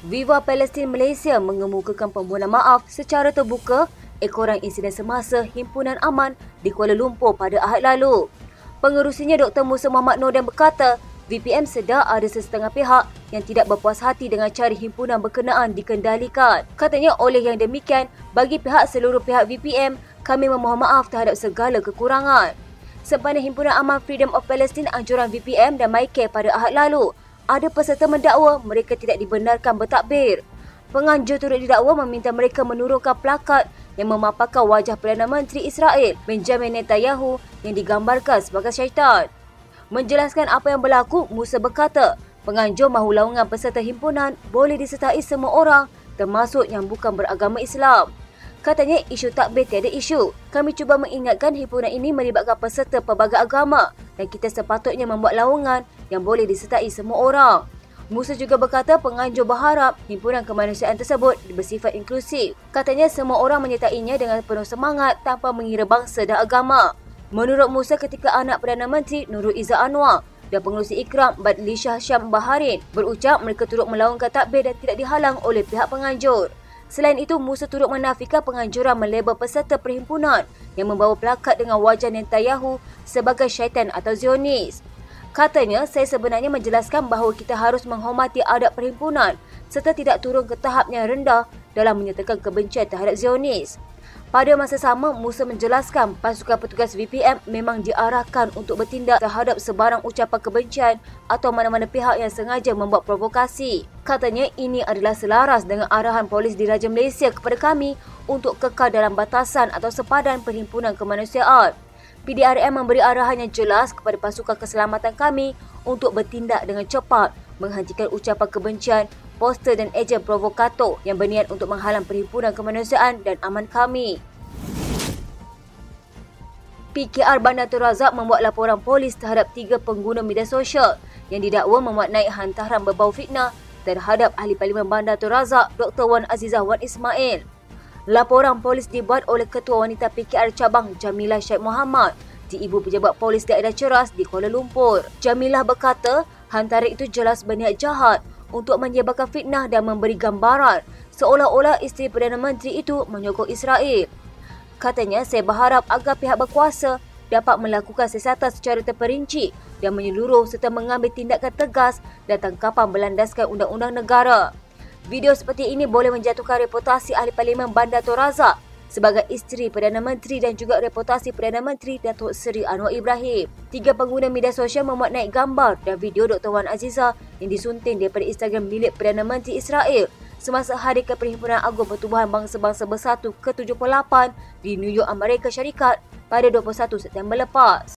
Viva Palestin Malaysia mengemukakan permohonan maaf secara terbuka ekoran insiden semasa Himpunan Aman di Kuala Lumpur pada Ahad lalu. Pengerusinya Dr. Musa Muhammad Nordin berkata, VPM sedar ada sesetengah pihak yang tidak berpuas hati dengan cara himpunan berkenaan dikendalikan. Katanya oleh yang demikian, bagi seluruh pihak VPM, kami memohon maaf terhadap segala kekurangan. Sempena Himpunan Aman Freedom of Palestine anjuran VPM dan MyCare pada Ahad lalu, ada peserta mendakwa mereka tidak dibenarkan bertakbir. Penganjur turut didakwa meminta mereka menurunkan plakat yang memaparkan wajah Perdana Menteri Israel Benjamin Netanyahu yang digambarkan sebagai syaitan. Menjelaskan apa yang berlaku, Musa berkata, penganjur mahu laungan peserta himpunan boleh disertai semua orang termasuk yang bukan beragama Islam. Katanya isu takbir tiada isu. Kami cuba mengingatkan himpunan ini melibatkan peserta pelbagai agama dan kita sepatutnya membuat laungan yang boleh disertai semua orang. Musa juga berkata penganjur berharap himpunan kemanusiaan tersebut bersifat inklusif. Katanya semua orang menyertainya dengan penuh semangat tanpa mengira bangsa dan agama. Menurut Musa, ketika anak Perdana Menteri Nurul Izzah Anwar dan pengerusi Ikram Badlisha Syam Baharin berucap mereka turut melaungkan takbir dan tidak dihalang oleh pihak penganjur. Selain itu, Musa turut menafikan penganjuran melabel peserta perhimpunan yang membawa plakat dengan wajah Netanyahu sebagai syaitan atau Zionis. Katanya, saya sebenarnya menjelaskan bahawa kita harus menghormati adab perhimpunan serta tidak turun ke tahap yang rendah dalam menyatakan kebencian terhadap Zionis. Pada masa sama, Musa menjelaskan pasukan petugas VPM memang diarahkan untuk bertindak terhadap sebarang ucapan kebencian atau mana-mana pihak yang sengaja membuat provokasi. Katanya ini adalah selaras dengan arahan polis diraja Malaysia kepada kami untuk kekal dalam batasan atau sepadan perhimpunan kemanusiaan. PDRM memberi arahan yang jelas kepada pasukan keselamatan kami untuk bertindak dengan cepat, menghentikan ucapan kebencian, poster dan ejen provokator yang berniat untuk menghalang perhimpunan kemanusiaan dan aman kami. PKR Bandar Tun Razak membuat laporan polis terhadap 3 pengguna media sosial yang didakwa memuat naik hantaran berbau fitnah terhadap Ahli Parlimen Bandar Tun Razak Dr. Wan Azizah Wan Ismail. Laporan polis dibuat oleh Ketua Wanita PKR Cabang Jamilah Syed Muhammad di Ibu Pejabat Polis Daerah Ceras di Kuala Lumpur. Jamilah berkata, hantaran itu jelas berniat jahat untuk menyebarkan fitnah dan memberi gambaran seolah-olah isteri Perdana Menteri itu menyokong Israel. Katanya, saya berharap agar pihak berkuasa dapat melakukan siasatan secara terperinci dan menyeluruh serta mengambil tindakan tegas dan tangkapan berlandaskan undang-undang negara. Video seperti ini boleh menjatuhkan reputasi Ahli Parlimen Bandar Tun Razak sebagai isteri Perdana Menteri dan juga reputasi Perdana Menteri Datuk Seri Anwar Ibrahim. 3 pengguna media sosial memuat naik gambar dan video Dr. Wan Azizah yang disunting daripada Instagram milik Perdana Menteri Israel semasa Hari Keperhimpunan Agung Pertubuhan Bangsa-Bangsa Bersatu ke-78 di New York, Amerika Syarikat pada 21 September lepas.